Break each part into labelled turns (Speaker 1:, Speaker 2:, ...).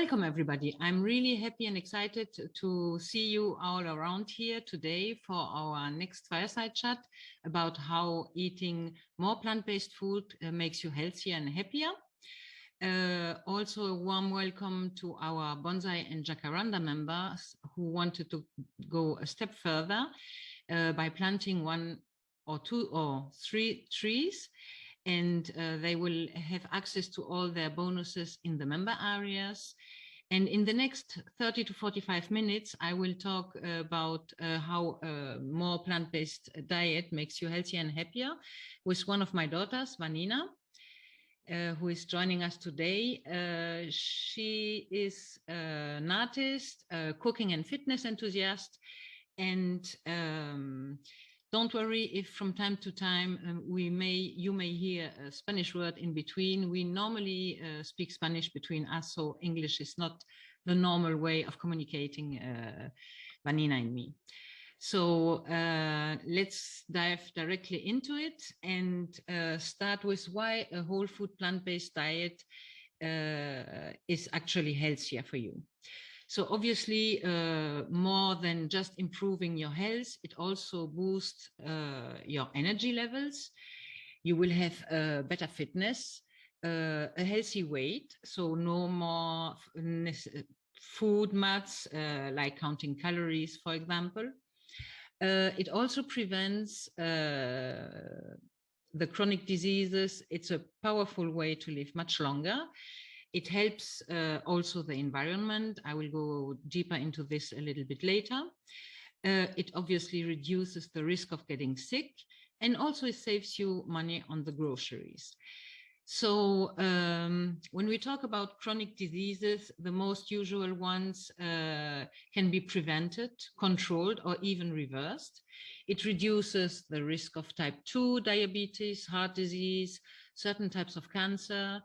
Speaker 1: Welcome, everybody. I'm really happy and excited to see you all around here today for our next fireside chat about how eating more plant-based food makes you healthier and happier. Also, a warm welcome to our bonsai and jacaranda members who wanted to go a step further by planting 1 or 2 or 3 trees. And they will have access to all their bonuses in the member areas. And in the next 30 to 45 minutes, I will talk about how a more plant-based diet makes you healthier and happier with one of my daughters, Vanina, who is joining us today. She is an artist, a cooking and fitness enthusiast, and don't worry if from time to time you may hear a Spanish word in between. We normally speak Spanish between us, so English is not the normal way of communicating, Vanina and me. So let's dive directly into it and start with why a whole food plant-based diet is actually healthier for you. So obviously, more than just improving your health, it also boosts your energy levels. You will have better fitness, a healthy weight, so no more food maths like counting calories, for example. It also prevents the chronic diseases. It's a powerful way to live much longer. It helps also the environment. I will go deeper into this a little bit later. It obviously reduces the risk of getting sick, and also it saves you money on the groceries. So when we talk about chronic diseases, the most usual ones can be prevented, controlled, or even reversed. It reduces the risk of type 2 diabetes, heart disease, certain types of cancer,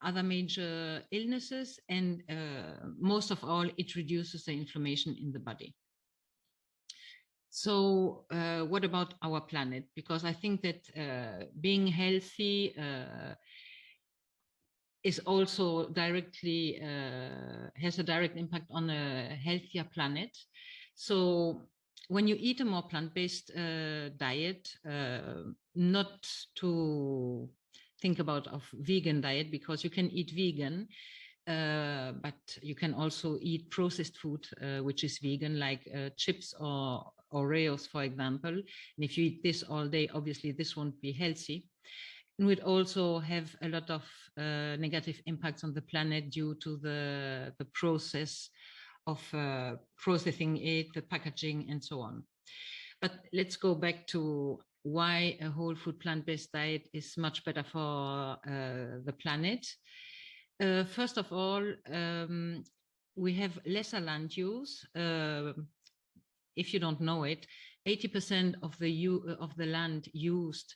Speaker 1: other major illnesses, and most of all, it reduces the inflammation in the body. So what about our planet? Because I think that being healthy is also directly, has a direct impact on a healthier planet. So when you eat a more plant-based diet, not to think about a vegan diet, because you can eat vegan, but you can also eat processed food, which is vegan, like chips or Oreos, for example. And if you eat this all day, obviously this won't be healthy. And we'd also have a lot of negative impacts on the planet due to the process of processing it, the packaging, and so on. But let's go back to why a whole food plant-based diet is much better for the planet. First of all, we have lesser land use. If you don't know it, 80% of the land used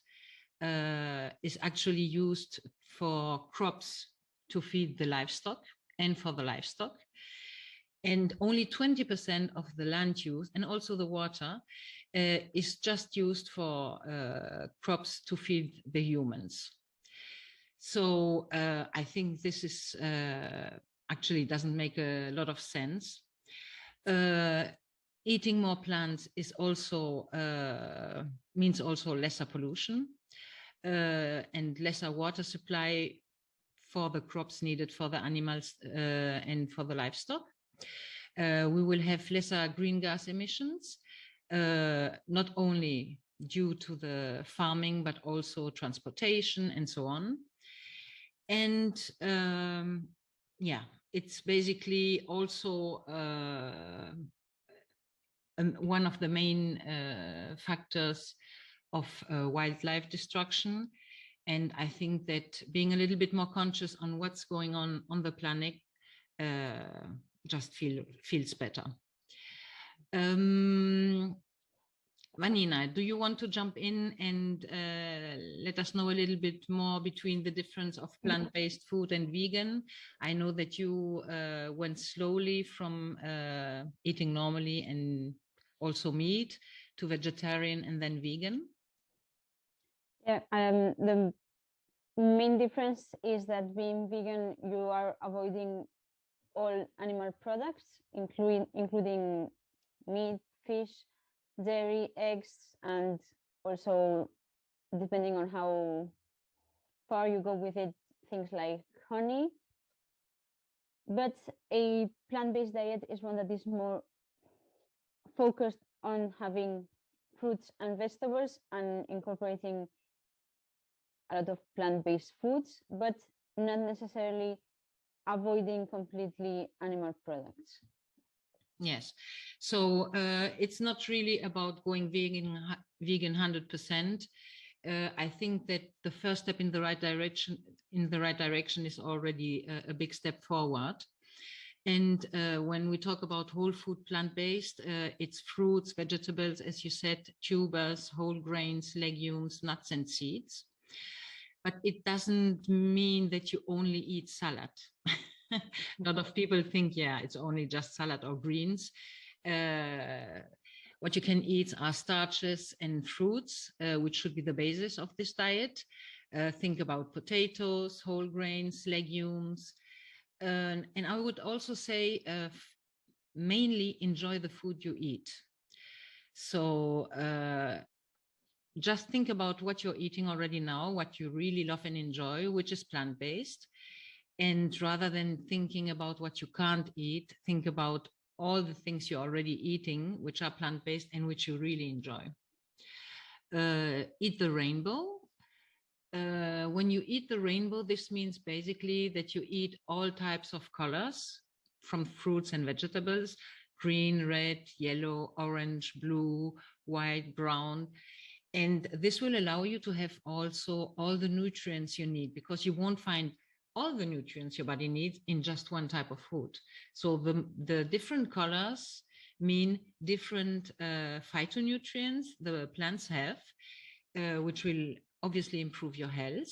Speaker 1: is actually used for crops to feed the livestock and for the livestock. And only 20% of the land use and also the water is just used for crops to feed the humans. So I think this is actually doesn't make a lot of sense. Eating more plants is also means also lesser pollution and lesser water supply for the crops needed for the animals and for the livestock. We will have lesser green gas emissions, not only due to the farming, but also transportation and so on. And yeah, it's basically also one of the main factors of wildlife destruction. And I think that being a little bit more conscious on what's going on the planet just feels better. Vanina, do you want to jump in and let us know a little bit more between the difference of plant-based food and vegan? I know that you went slowly from eating normally and also meat to vegetarian and then vegan.
Speaker 2: Yeah, the main difference is that being vegan, you are avoiding all animal products, including meat, fish, dairy, eggs, and also, depending on how far you go with it, things like honey. But a plant-based diet is one that is more focused on having fruits and vegetables and incorporating a lot of plant-based foods, but not necessarily avoiding completely animal products.
Speaker 1: Yes. So it's not really about going vegan 100%. I think that the first step in the right direction is already a big step forward. And when we talk about whole food plant-based, it's fruits, vegetables, as you said, tubers, whole grains, legumes, nuts, and seeds. But it doesn't mean that you only eat salad. A lot of people think, yeah, it's only just salad or greens. What you can eat are starches and fruits, which should be the basis of this diet. Think about potatoes, whole grains, legumes. And I would also say mainly enjoy the food you eat. So just think about what you're eating already now, what you really love and enjoy, which is plant-based. And rather than thinking about what you can't eat, think about all the things you're already eating, which are plant-based and which you really enjoy. Eat the rainbow. When you eat the rainbow, this means basically that you eat all types of colors from fruits and vegetables: green, red, yellow, orange, blue, white, brown. And this will allow you to have also all the nutrients you need, because you won't find all the nutrients your body needs in just one type of food. So the different colors mean different phytonutrients the plants have, which will obviously improve your health.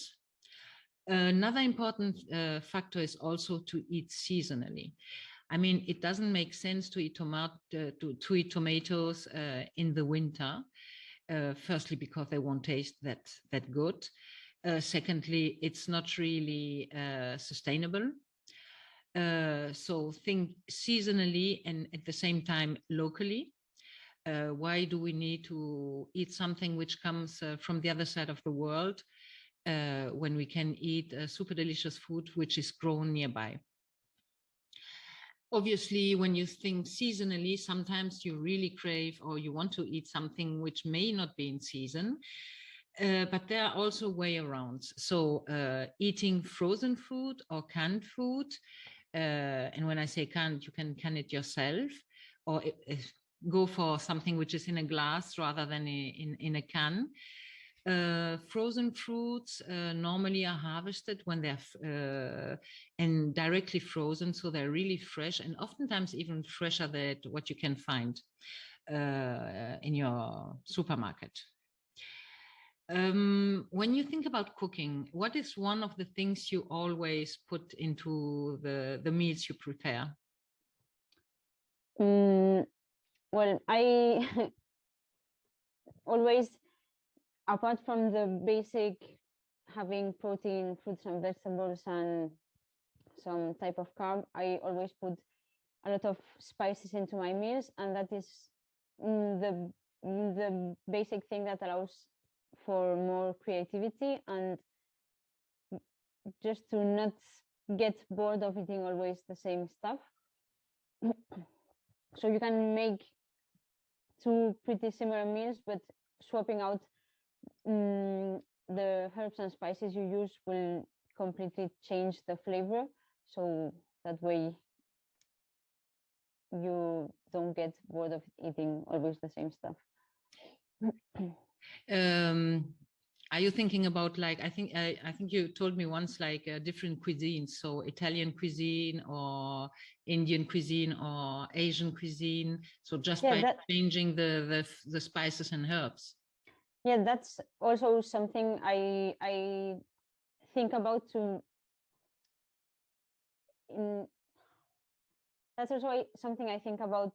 Speaker 1: Another important factor is also to eat seasonally. I mean, it doesn't make sense to eat tomatoes in the winter. Firstly, because they won't taste that good. Secondly, it's not really sustainable. So think seasonally and at the same time locally. Why do we need to eat something which comes from the other side of the world when we can eat super delicious food which is grown nearby? Obviously, when you think seasonally, sometimes you really crave or you want to eat something which may not be in season. But there are also way arounds. So eating frozen food or canned food, and when I say canned, you can can it yourself, or go for something which is in a glass rather than in a can. Frozen fruits normally are harvested when they're and directly frozen, so they're really fresh and oftentimes even fresher than what you can find in your supermarket. When you think about cooking, what is one of the things you always put into the meals you prepare?
Speaker 2: Well, I always, apart from the basic having protein, fruits and vegetables, and some type of carb, I always put a lot of spices into my meals, and that is the basic thing that allows for more creativity and just to not get bored of eating always the same stuff. So you can make two pretty similar meals, but swapping out the herbs and spices you use will completely change the flavor. So that way you don't get bored of eating always the same stuff.
Speaker 1: Are you thinking about, like, I think you told me once, like different cuisines, so Italian cuisine or Indian cuisine or Asian cuisine, so just by changing the spices and herbs?
Speaker 2: Yeah, that's also something I think about too. That's also something I think about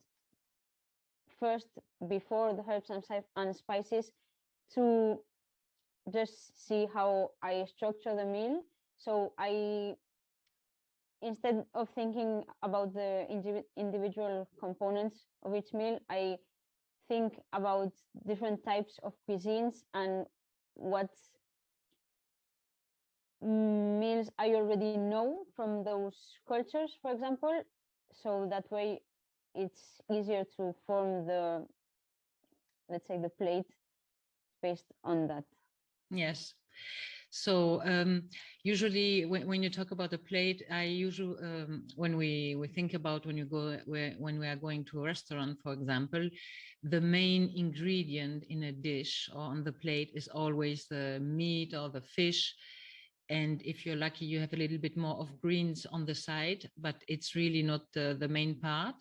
Speaker 2: first before the herbs and spices, to just see how I structure the meal. So I instead of thinking about the individual components of each meal, I think about different types of cuisines and what meals I already know from those cultures, for example. So that way it's easier to form the, let's say, the plate based on that.
Speaker 1: Yes. So usually when you talk about a plate, I usually when we think about when you go when we are going to a restaurant, for example, the main ingredient in a dish or on the plate is always the meat or the fish. And if you're lucky, you have a little bit more of greens on the side, but it's really not the main part.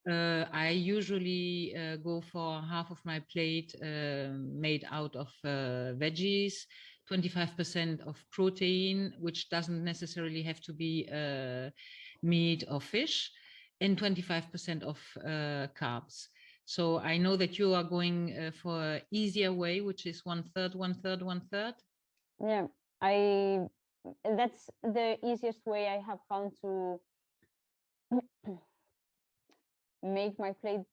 Speaker 1: I usually go for half of my plate made out of veggies, 25% of protein, which doesn't necessarily have to be meat or fish, and 25% of carbs. So I know that you are going for an easier way, which is 1/3, 1/3, 1/3.
Speaker 2: Yeah, that's the easiest way I have found to make my plate.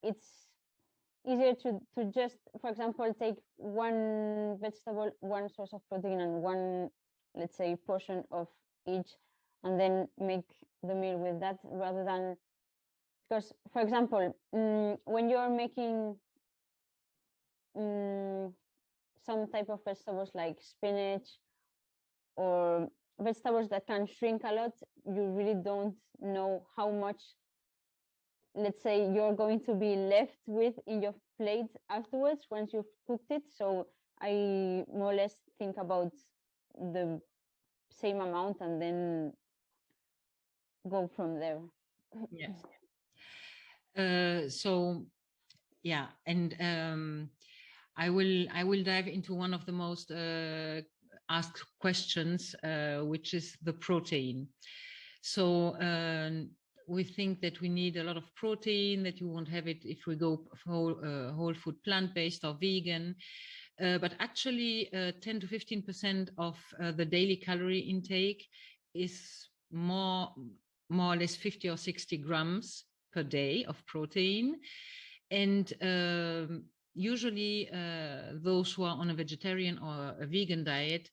Speaker 2: It's easier to just, for example, take one vegetable, one source of protein, and one, let's say, portion of each, and then make the meal with that, rather than, because, for example, when you're making some type of vegetables like spinach or vegetables that can shrink a lot, you really don't know how much, let's say, you're going to be left with in your plate afterwards once you've cooked it. So I more or less think about the same amount and then go from there.
Speaker 1: Yes. So yeah, and I will dive into one of the most asked questions, which is the protein. So we think that we need a lot of protein, that you won't have it if we go whole food plant-based or vegan. But actually 10 to 15% of the daily calorie intake is more or less 50 or 60 grams per day of protein. And usually those who are on a vegetarian or a vegan diet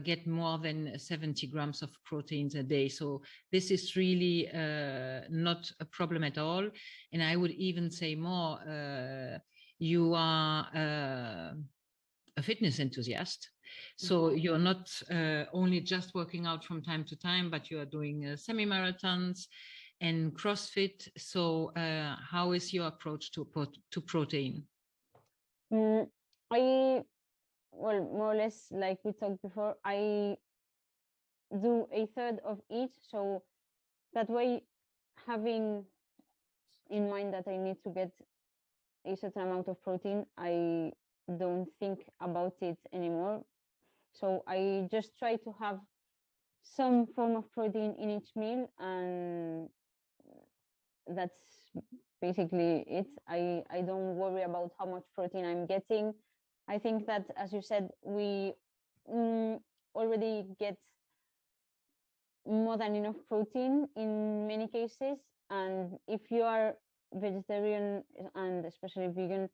Speaker 1: get more than 70 grams of proteins a day. So this is really not a problem at all. And I would even say more, you are a fitness enthusiast. So you're not only just working out from time to time, but you are doing semi-marathons and CrossFit. So how is your approach to protein?
Speaker 2: I, well, more or less like we talked before, I do a third of each. So that way, having in mind that I need to get a certain amount of protein, I don't think about it anymore. So I just try to have some form of protein in each meal, and that's basically it. I don't worry about how much protein I'm getting. I think that, as you said, we already get more than enough protein in many cases. And if you are vegetarian and especially vegan,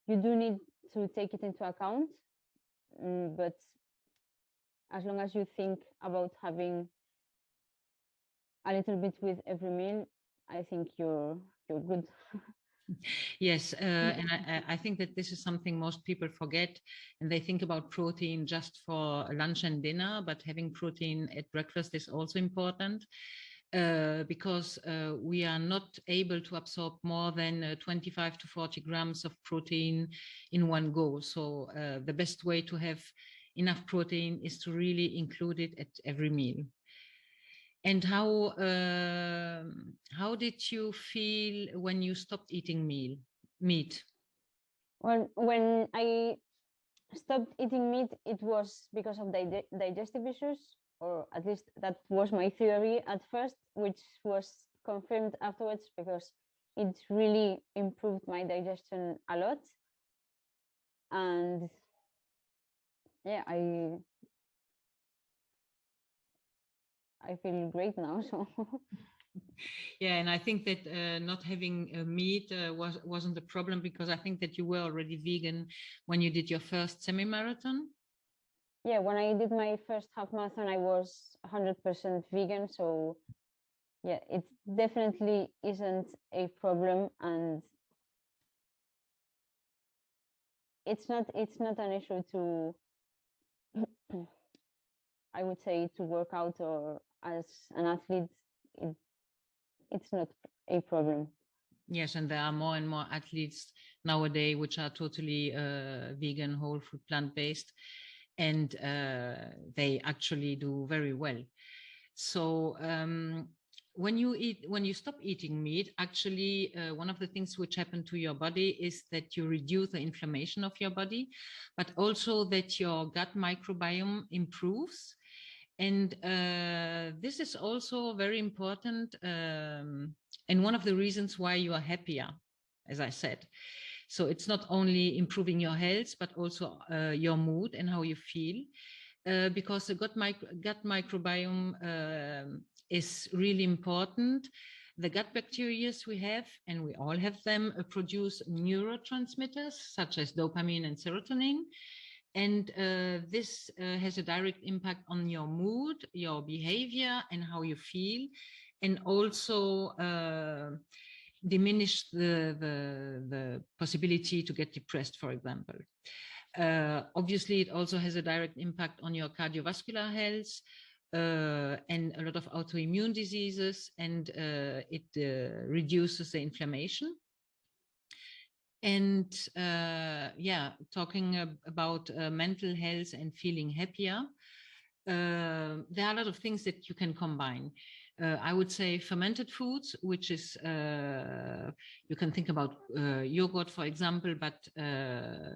Speaker 2: you do need to take it into account. But as long as you think about having a little bit with every meal, I think you're good.
Speaker 1: Yes, and I think that this is something most people forget, and they think about protein just for lunch and dinner, but having protein at breakfast is also important. Because we are not able to absorb more than 25 to 40 grams of protein in one go. So the best way to have enough protein is to really include it at every meal. And how did you feel when you stopped eating meat?
Speaker 2: Well, when I stopped eating meat, it was because of digestive issues, or at least that was my theory at first, which was confirmed afterwards because it really improved my digestion a lot. And yeah, I feel great now. So
Speaker 1: Yeah, and I think that not having meat wasn't a problem, because I think that you were already vegan when you did your first semi-marathon.
Speaker 2: yeah, when I did my first half marathon, I was 100% vegan. So yeah, it definitely isn't a problem, and it's not an issue to I would say to work out, or as an athlete, it, it's not a problem.
Speaker 1: Yes, and there are more and more athletes nowadays which are totally vegan, whole food, plant-based, and they actually do very well. So when you stop eating meat, actually one of the things which happen to your body is that you reduce the inflammation of your body, but also that your gut microbiome improves. And this is also very important, and one of the reasons why you are happier, as I said. So it's not only improving your health, but also your mood and how you feel, because the gut microbiome is really important. The gut bacteria we have, and we all have them, produce neurotransmitters such as dopamine and serotonin. And this has a direct impact on your mood, your behavior, and how you feel, and also diminish the possibility to get depressed, for example. Obviously, it also has a direct impact on your cardiovascular health and a lot of autoimmune diseases, and it reduces the inflammation. And yeah, talking about mental health and feeling happier, there are a lot of things that you can combine. I would say fermented foods, which is, you can think about yogurt, for example, but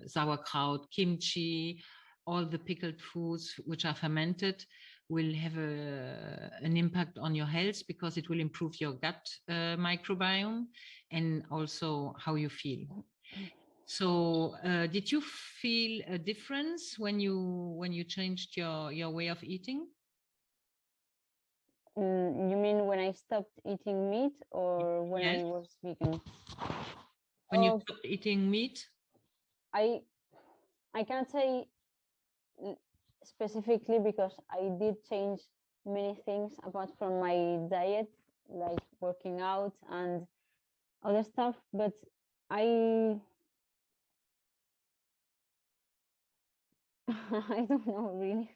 Speaker 1: sauerkraut, kimchi, all the pickled foods which are fermented will have an impact on your health, because it will improve your gut microbiome and also how you feel. So, did you feel a difference when you changed your way of eating?
Speaker 2: You mean when I stopped eating meat, or when
Speaker 1: Yes,
Speaker 2: I was vegan?
Speaker 1: when you
Speaker 2: Oh,
Speaker 1: stopped eating meat.
Speaker 2: I I can't say specifically, because I did change many things apart from my diet, like working out and other stuff. But I I don't know really.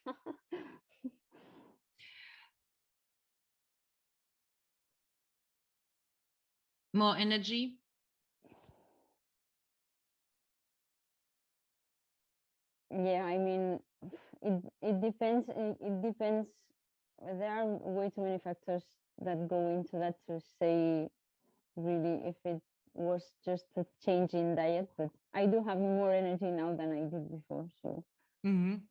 Speaker 1: More energy.
Speaker 2: Yeah, I mean, it depends. It depends. There are way too many factors that go into that to say really if it was just a change in diet. But I do have more energy now than I did before. So
Speaker 1: Mhm.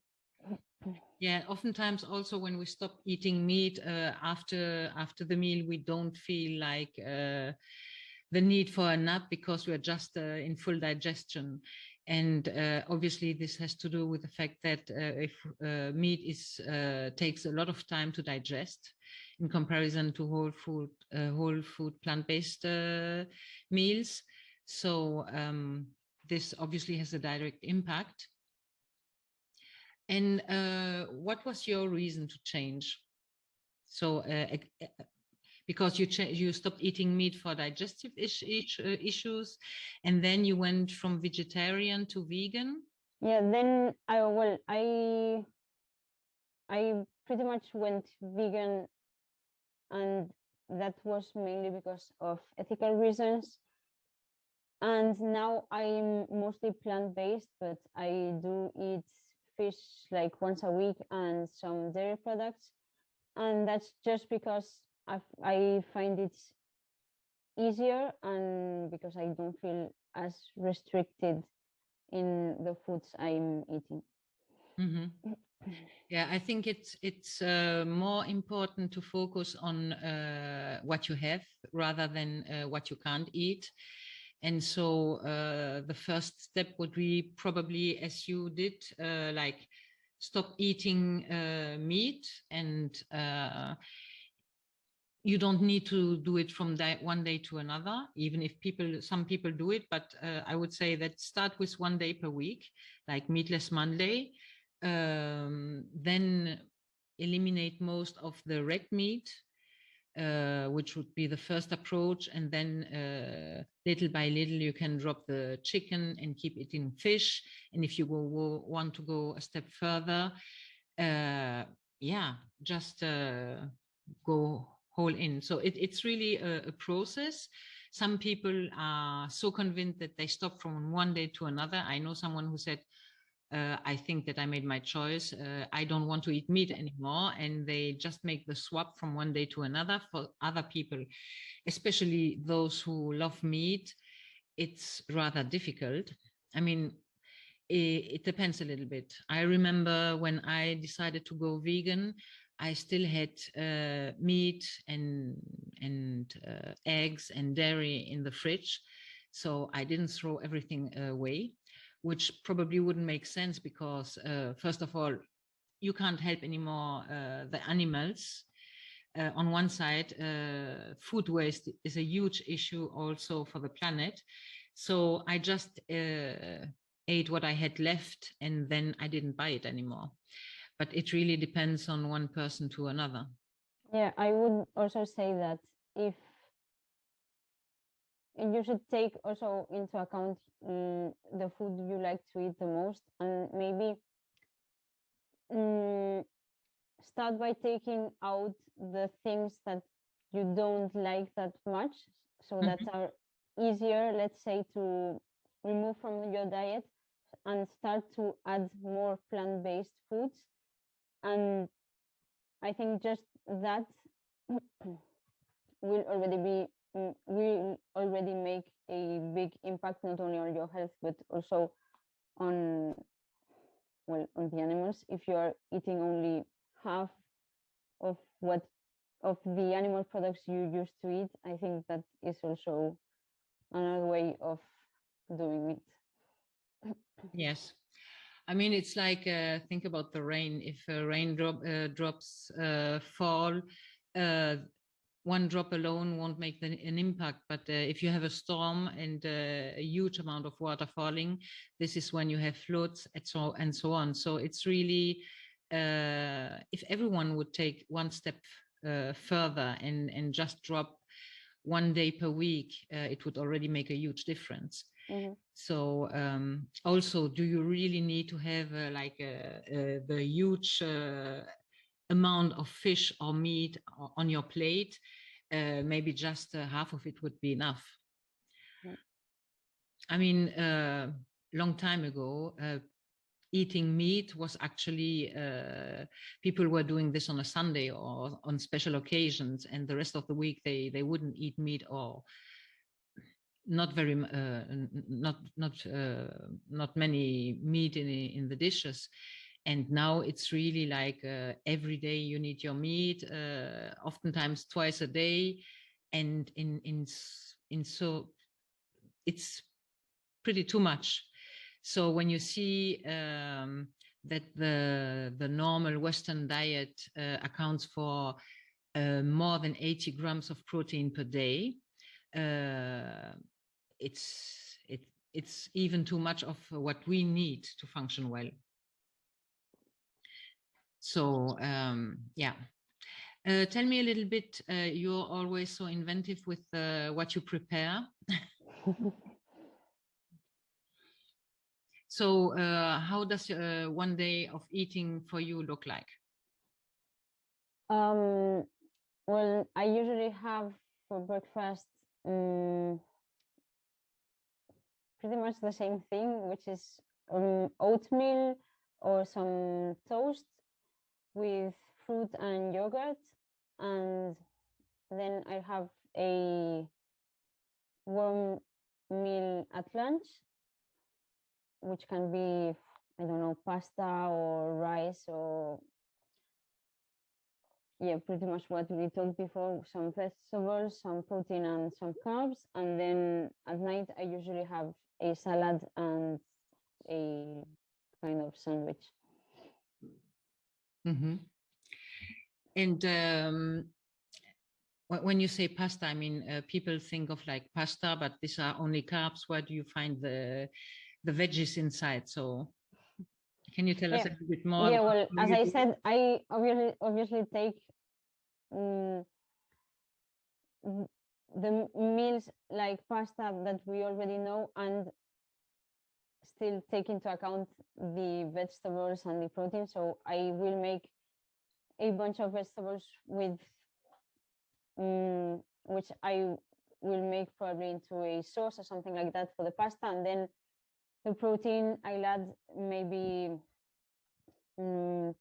Speaker 1: Yeah, oftentimes also when we stop eating meat after the meal, we don't feel like the need for a nap, because we're just in full digestion. And obviously, this has to do with the fact that if meat takes a lot of time to digest in comparison to whole food plant-based meals. So this obviously has a direct impact. And what was your reason to change? So, because you stopped eating meat for digestive issues, and then you went from vegetarian to vegan.
Speaker 2: yeah, then I pretty much went vegan, and that was mainly because of ethical reasons. And now I'm mostly plant-based, but I do eat fish like once a week and some dairy products. And that's just because I find it easier, and because I don't feel as restricted in the foods I'm eating.
Speaker 1: Mm-hmm. Yeah, I think it's more important to focus on what you have rather than what you can't eat. And so the first step would be probably, as you did, like stop eating meat, and you don't need to do it from one day to another, even if some people do it. But I would say that start with 1 day per week, like meatless Monday. Then eliminate most of the red meat, which would be the first approach. And then little by little, you can drop the chicken and keep eating fish. And if you want to go a step further, yeah, just go whole in. So it's really a process. Some people are so convinced that they stop from 1 day to another. I know someone who said, I think that I made my choice. I don't want to eat meat anymore. And they just make the swap from 1 day to another. For other people, especially those who love meat, it's rather difficult. I mean, it depends a little bit. I remember when I decided to go vegan, I still had meat and eggs and dairy in the fridge, so I didn't throw everything away, which probably wouldn't make sense because first of all, you can't help anymore the animals. On one side, food waste is a huge issue also for the planet. So I just ate what I had left and then I didn't buy it anymore. But it really depends on one person to another.
Speaker 2: Yeah, I would also say that if you should take also into account the food you like to eat the most, and maybe start by taking out the things that you don't like that much, so that are easier, let's say, to remove from your diet, and start to add more plant-based foods. And I think just that will already make a big impact, not only on your health but also on, well, on the animals. If you are eating only half of what of the animal products you used to eat, I think that is also another way of doing it.
Speaker 1: Yes. I mean, it's like think about the rain. If drops fall, one drop alone won't make an impact. But if you have a storm and a huge amount of water falling, this is when you have floods and so on. So it's really, if everyone would take one step further and just drop 1 day per week, it would already make a huge difference. Mm-hmm. So also, do you really need to have the huge amount of fish or meat on your plate? Maybe just half of it would be enough. Mm-hmm. I mean, long time ago, eating meat was actually people were doing this on a Sunday or on special occasions, and the rest of the week they wouldn't eat meat, or not very not many meat in the dishes. And now it's really like every day you need your meat, oftentimes twice a day, and in so it's pretty too much. So when you see that the normal Western diet accounts for more than 80 grams of protein per day, it's even too much of what we need to function well. So yeah. Tell me a little bit, you're always so inventive with what you prepare. So how does 1 day of eating for you look like?
Speaker 2: Well, I usually have for breakfast pretty much the same thing, which is oatmeal or some toast with fruit and yogurt, and then I have a warm meal at lunch, which can be, I don't know, pasta or rice, or yeah, pretty much what we talked before, some vegetables, some protein and some carbs. And then at night I usually have a salad and a kind of sandwich.
Speaker 1: Mm-hmm. And When you say pasta, I mean, people think of like pasta, but these are only carbs. Where do you find the veggies inside? So can you tell us
Speaker 2: Yeah,
Speaker 1: a little bit more
Speaker 2: yeah.
Speaker 1: about
Speaker 2: Well,
Speaker 1: how
Speaker 2: as
Speaker 1: you
Speaker 2: I
Speaker 1: do it?
Speaker 2: said, I obviously take mm, the meals like pasta that we already know, and still take into account the vegetables and the protein. So I will make a bunch of vegetables with which I will make probably into a sauce or something like that for the pasta, and then the protein I'll add maybe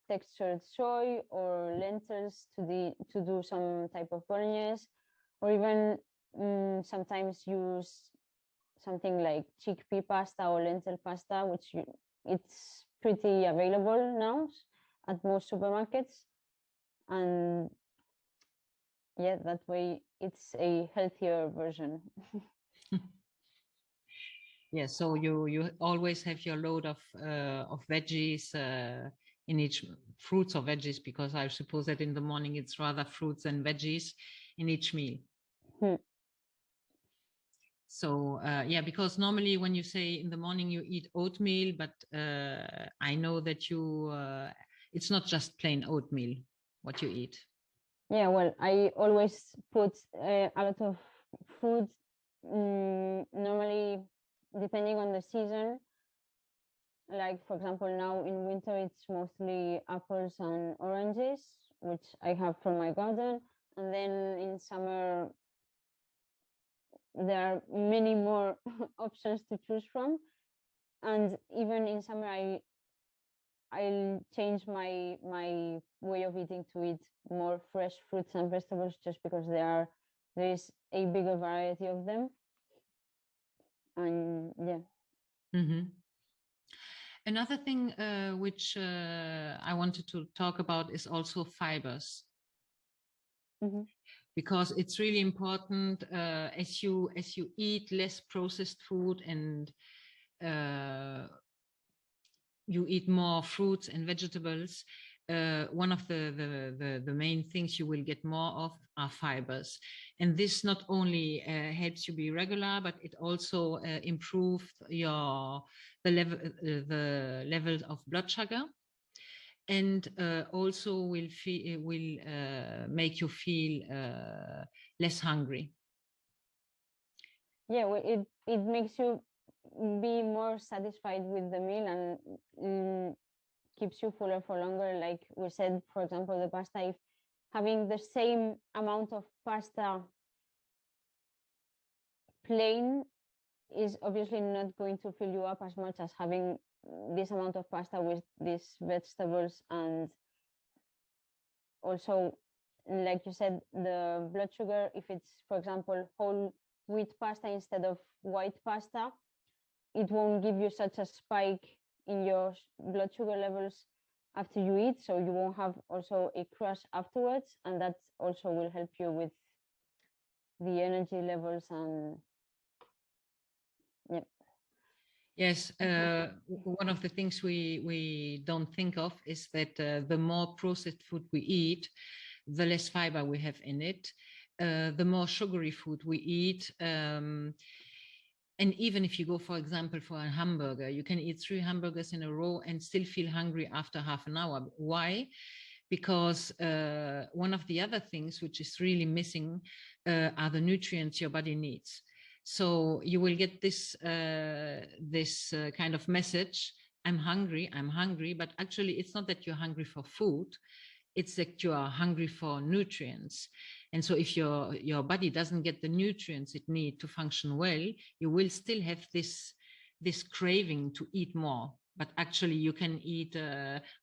Speaker 2: textured soy or lentils to do some type of bolognese, or even sometimes use something like chickpea pasta or lentil pasta, it's pretty available now at most supermarkets. And yeah, that way it's a healthier version.
Speaker 1: Yeah, so you always have your load of veggies in each fruits or veggies, because I suppose that in the morning it's rather fruits and veggies in each meal.
Speaker 2: Hmm.
Speaker 1: So yeah, because normally when you say in the morning you eat oatmeal, but I know that it's not just plain oatmeal what you eat.
Speaker 2: Yeah, well, I always put a lot of food, normally depending on the season. Like, for example, now in winter, it's mostly apples and oranges, which I have from my garden. And then in summer, there are many more options to choose from. And even in summer, I'll change my way of eating to eat more fresh fruits and vegetables, just because there is a bigger variety of them. And yeah.
Speaker 1: Mm-hmm. Another thing which I wanted to talk about is also fibers,
Speaker 2: Mm-hmm.
Speaker 1: because it's really important as you eat less processed food and you eat more fruits and vegetables. One of the main things you will get more of are fibers, and this not only helps you be regular, but it also improves the levels of blood sugar, and also will make you feel less hungry.
Speaker 2: Yeah, well, it makes you be more satisfied with the meal, and keeps you fuller for longer. Like we said, for example, the pasta, if having the same amount of pasta plain is obviously not going to fill you up as much as having this amount of pasta with these vegetables. And also, like you said, the blood sugar, if it's, for example, whole wheat pasta instead of white pasta, it won't give you such a spike in your blood sugar levels after you eat, so you won't have also a crash afterwards, and that also will help you with the energy levels. And yeah.
Speaker 1: Yes, one of the things we don't think of is that the more processed food we eat, the less fiber we have in it, the more sugary food we eat. And even if you go, for example, for a hamburger, you can eat 3 hamburgers in a row and still feel hungry after half an hour. Why? Because one of the other things which is really missing are the nutrients your body needs. So you will get this kind of message: I'm hungry, but actually it's not that you're hungry for food, it's that you are hungry for nutrients. And so if your body doesn't get the nutrients it needs to function well, you will still have this craving to eat more. But actually you can eat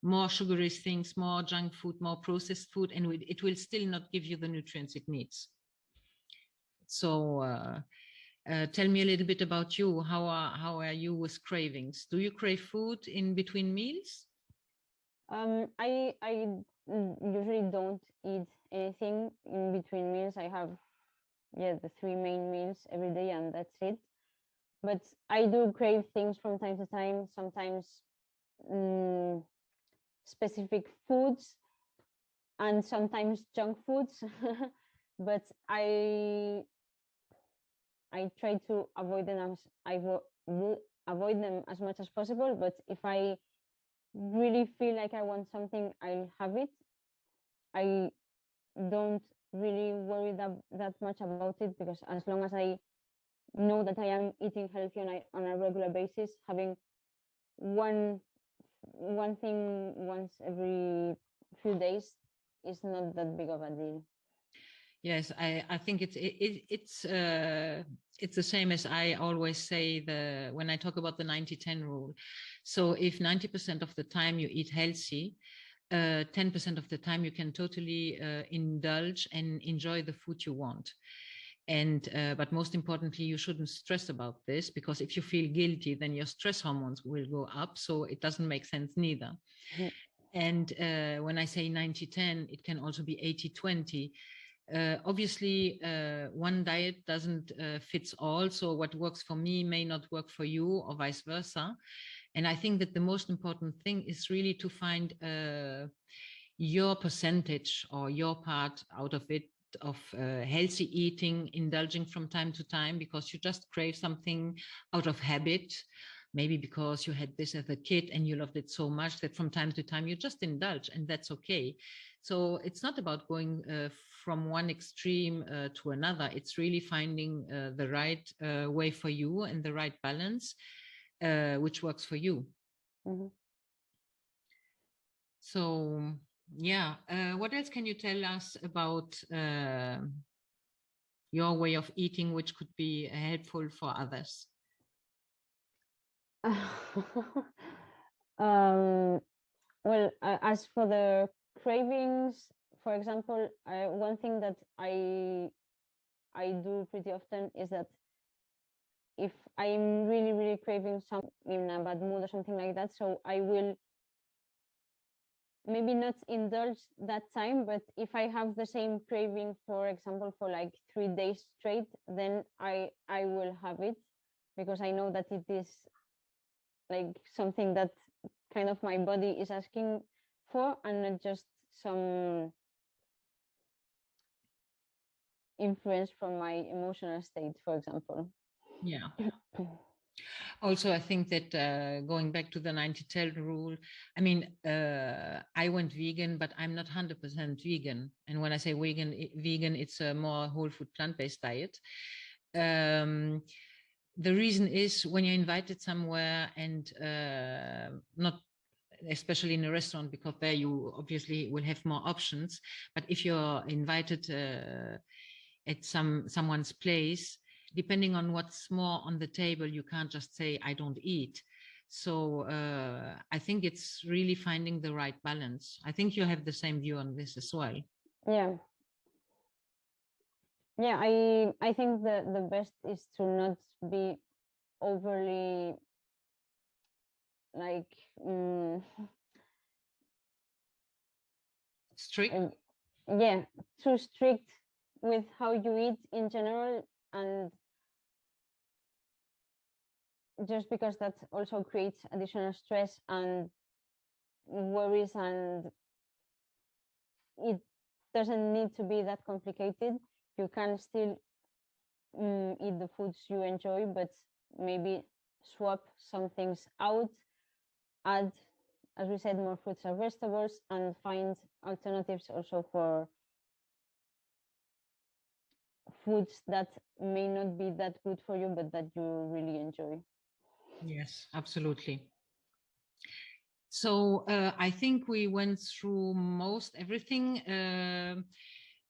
Speaker 1: more sugary things, more junk food, more processed food, and it will still not give you the nutrients it needs. So tell me a little bit about you. How are you with cravings? Do you crave food in between meals?
Speaker 2: I usually don't eat anything in between meals. I have, yeah, the three main meals every day, and that's it. But I do crave things from time to time. Sometimes specific foods, and sometimes junk foods. but I try to avoid them as avoid them as much as possible. But if I really feel like I want something, I'll have it. I don't really worry that much about it, because as long as I know that I am eating healthy on a regular basis, having one thing once every few days is not that big of a deal.
Speaker 1: Yes, I think it's the same as I always say when I talk about the 90-10 rule. So if 90% of the time you eat healthy, 10% of the time you can totally indulge and enjoy the food you want. And but most importantly, you shouldn't stress about this, because if you feel guilty, then your stress hormones will go up. So it doesn't make sense neither.
Speaker 2: Mhm.
Speaker 1: And when I say 90-10, it can also be 80-20. Obviously, one diet doesn't fits all. So what works for me may not work for you, or vice versa. And I think that the most important thing is really to find your percentage or your part out of it, of healthy eating, indulging from time to time because you just crave something out of habit. Maybe because you had this as a kid and you loved it so much that from time to time you just indulge, and that's okay. So it's not about going from one extreme to another. It's really finding the right way for you and the right balance, which works for you.
Speaker 2: Mhm.
Speaker 1: So, yeah, what else can you tell us about your way of eating, which could be helpful for others?
Speaker 2: um, well, as for the cravings, for example, one thing that I do pretty often is that if I'm really, really craving something in a bad mood or something like that, so I will maybe not indulge that time, but if I have the same craving, for example, for like 3 days straight, then I will have it, because I know that it is like something that kind of my body is asking for, and not just some influence from my emotional state, for example.
Speaker 1: Yeah. Also, I think that going back to the 90-10 rule, I mean, I went vegan, but I'm not 100% vegan. And when I say vegan, it's a more whole food plant-based diet. Um, the reason is when you're invited somewhere and not especially in a restaurant, because there you obviously will have more options. But if you're invited at someone's place, depending on what's more on the table, you can't just say I don't eat. So I think it's really finding the right balance. I think you have the same view on this as well.
Speaker 2: Yeah, yeah. I think the best is to not be overly like
Speaker 1: Strict.
Speaker 2: yeah, too strict with how you eat in general, and just because that also creates additional stress and worries, and it doesn't need to be that complicated. You can still eat the foods you enjoy, but maybe swap some things out, add, as we said, more fruits and vegetables, and find alternatives also for foods that may not be that good for you, but that you really enjoy.
Speaker 1: Yes, absolutely. So I think we went through most everything.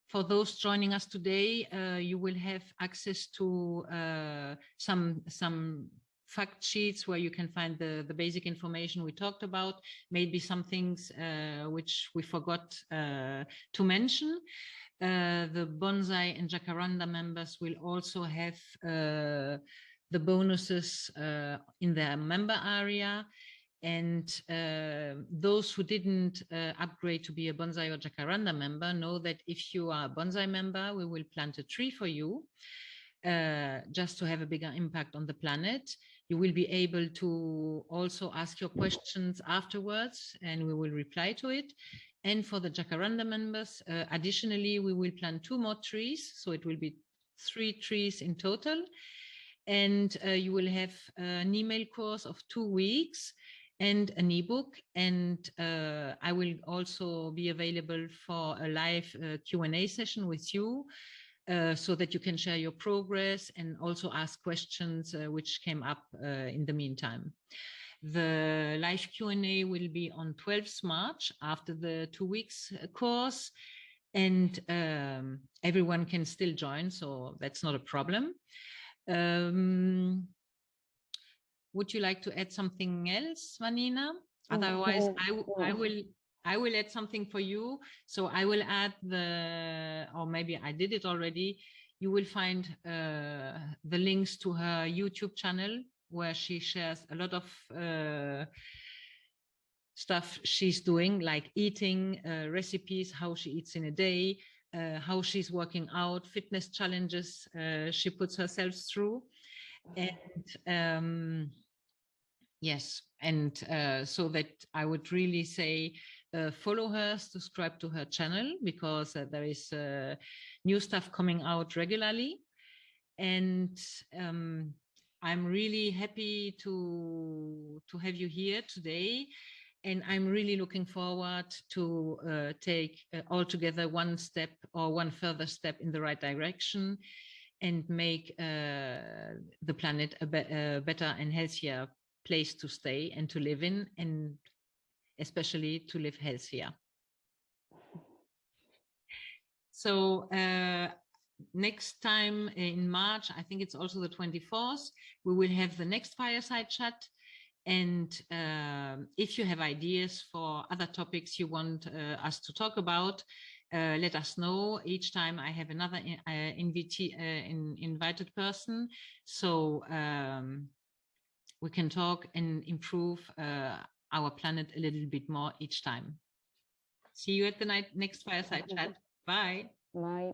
Speaker 1: For those joining us today, you will have access to some fact sheets where you can find the basic information we talked about, maybe some things which we forgot to mention. The bonsai and jacaranda members will also have the bonuses in their member area. And those who didn't upgrade to be a bonsai or jacaranda member know that if you are a bonsai member, we will plant a tree for you just to have a bigger impact on the planet. You will be able to also ask your questions afterwards, and we will reply to it. And for the Jacaranda members, additionally, we will plant 2 more trees. So it will be 3 trees in total. And you will have an email course of 2 weeks and an ebook. And I will also be available for a live Q&A session with you, so that you can share your progress and also ask questions which came up in the meantime. The live Q&A will be on 12th March after the 2 weeks course, and everyone can still join, so that's not a problem. Would you like to add something else, Vanina? Otherwise, I will add something for you. So I will add or maybe I did it already. You will find the links to her YouTube channel, where she shares a lot of stuff she's doing, like eating recipes, how she eats in a day, how she's working out, fitness challenges she puts herself through. And yes, and so that I would really say follow her, subscribe to her channel, because there is new stuff coming out regularly. And I'm really happy to have you here today. And I'm really looking forward to take altogether one step or one further step in the right direction, and make the planet a better and healthier place to stay and to live in, and especially to live healthier. So next time in March, I think it's also the 24th, we will have the next fireside chat. And if you have ideas for other topics you want us to talk about, let us know. Each time I have another invited person, so we can talk and improve our planet a little bit more each time. See you at the next fireside chat. Bye.
Speaker 2: Bye.